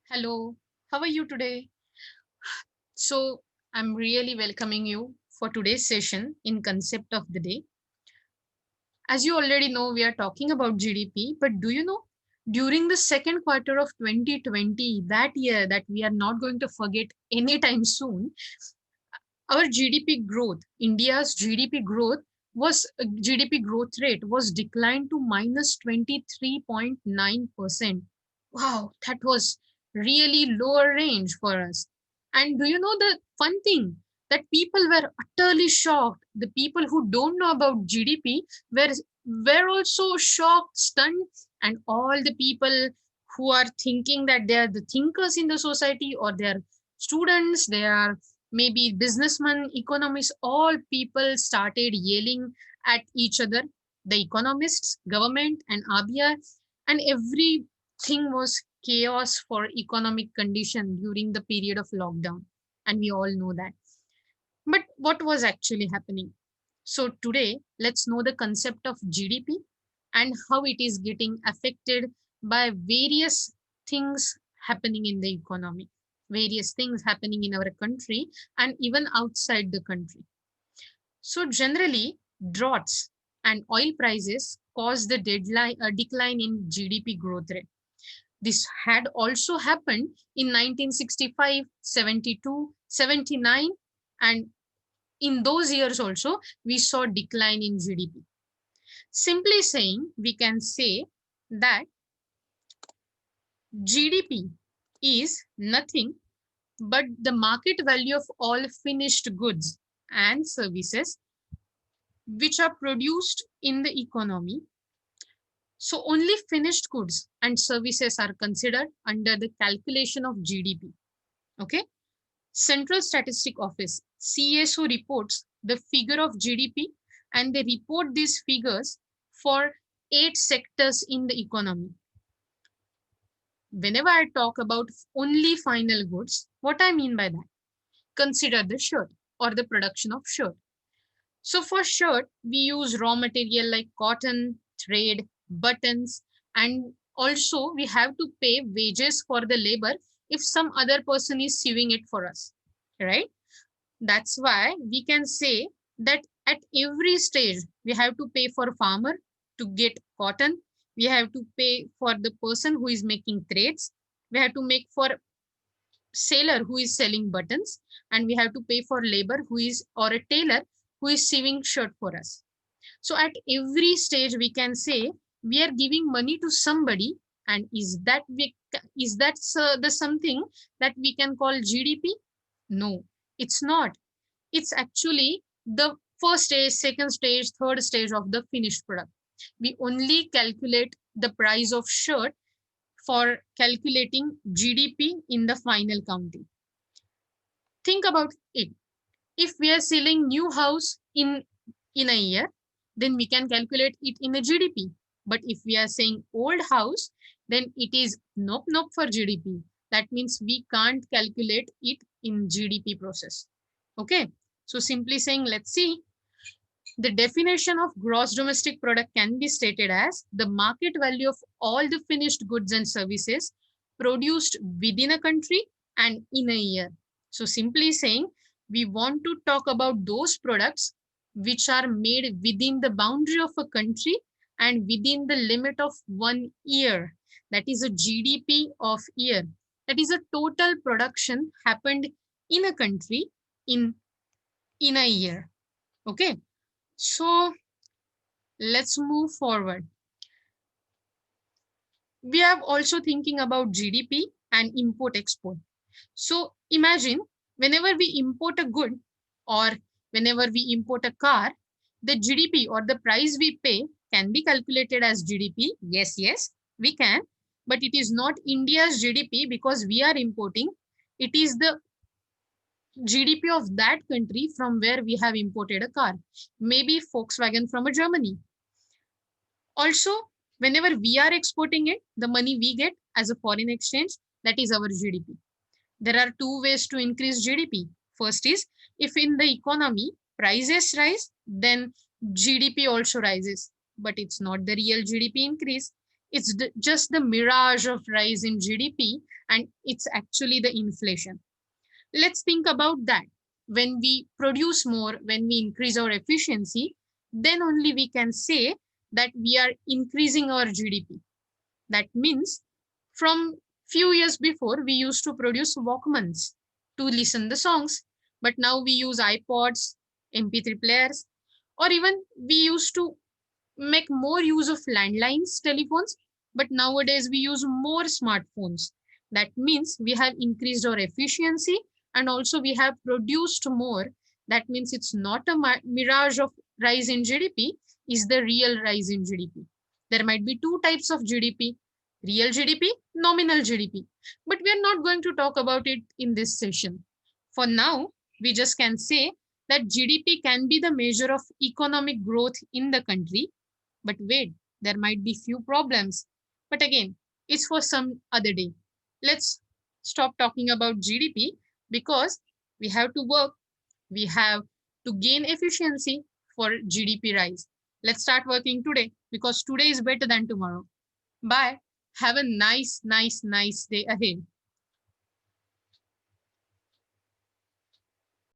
Hello, how are you today? So, I'm really welcoming you for today's session in Concept of the Day. As you already know, we are talking about GDP, but do you know during the second quarter of 2020, that year that we are not going to forget anytime soon, our GDP growth, India's GDP growth GDP growth rate was declined to minus 23.9%. Wow, that was really lower range for us. And do you know the fun thing? That people were utterly shocked. The people who don't know about GDP were also shocked, stunned, and all the people who are thinking that they are the thinkers in the society or they are students, they are maybe businessmen, economists, all people started yelling at each other. The economists, government, and RBI, and everything was chaos for economic condition during the period of lockdown, and we all know that. But what was actually happening? So today, let's know the concept of GDP and how it is getting affected by various things happening in the economy, various things happening in our country and even outside the country. So generally, droughts and oil prices cause the decline in GDP growth rate. This had also happened in 1965, 72, 79, and in those years also we saw decline in GDP. Simply saying, we can say that GDP is nothing but the market value of all finished goods and services which are produced in the economy. So only finished goods and services are considered under the calculation of GDP. Okay. Central Statistic Office, CSO, reports the figure of GDP, and they report these figures for 8 sectors in the economy. Whenever I talk about only final goods, what I mean by that? Consider the shirt or the production of shirt. So for shirt, we use raw material like cotton, thread, buttons, and also we have to pay wages for the labor if some other person is sewing it for us, right? That's why we can say that at every stage we have to pay for farmer to get cotton. We have to pay for the person who is making threads. We have to make for sailor who is selling buttons, and we have to pay for labor who is or a tailor who is sewing shirt for us. So at every stage we can say we are giving money to somebody, and is that the something that we can call GDP? No, it's not. It's actually the first stage, second stage, third stage of the finished product. We only calculate the price of shirt for calculating GDP in the final counting. Think about it. If we are selling new house in a year, then we can calculate it in a GDP. But if we are saying old house, then it is nope for GDP. That means we can't calculate it in GDP process. Okay. So simply saying, let's see. The definition of gross domestic product can be stated as the market value of all the finished goods and services produced within a country and in a year. So simply saying, we want to talk about those products which are made within the boundary of a country and within the limit of 1 year. That is a GDP of year. That is a total production happened in a country in a year. Okay. So let's move forward. We are also thinking about GDP and import export. So imagine whenever we import a good or whenever we import a car, the GDP or the price we pay can be calculated as GDP. Yes, we can. But it is not India's GDP because we are importing. It is the GDP of that country from where we have imported a car. Maybe Volkswagen from a Germany. Also, whenever we are exporting it, the money we get as a foreign exchange, that is our GDP. There are two ways to increase GDP. First is if in the economy prices rise, then GDP also rises, but it's not the real GDP increase. It's just the mirage of rise in GDP, and it's actually the inflation. Let's think about that. When we produce more, when we increase our efficiency, then only we can say that we are increasing our GDP. That means from few years before, we used to produce Walkmans to listen the songs, but now we use iPods, MP3 players, or even we used to make more use of landlines, telephones, but nowadays we use more smartphones. That means we have increased our efficiency and also we have produced more. That means it's not a mirage of rise in GDP, is the real rise in GDP. There might be two types of GDP, real GDP, nominal GDP. But we are not going to talk about it in this session. For now, we just can say that GDP can be the measure of economic growth in the country, but wait, there might be few problems. But again, it's for some other day. Let's stop talking about GDP because we have to work, we have to gain efficiency for GDP rise. Let's start working today because today is better than tomorrow. Bye. Have a nice day ahead.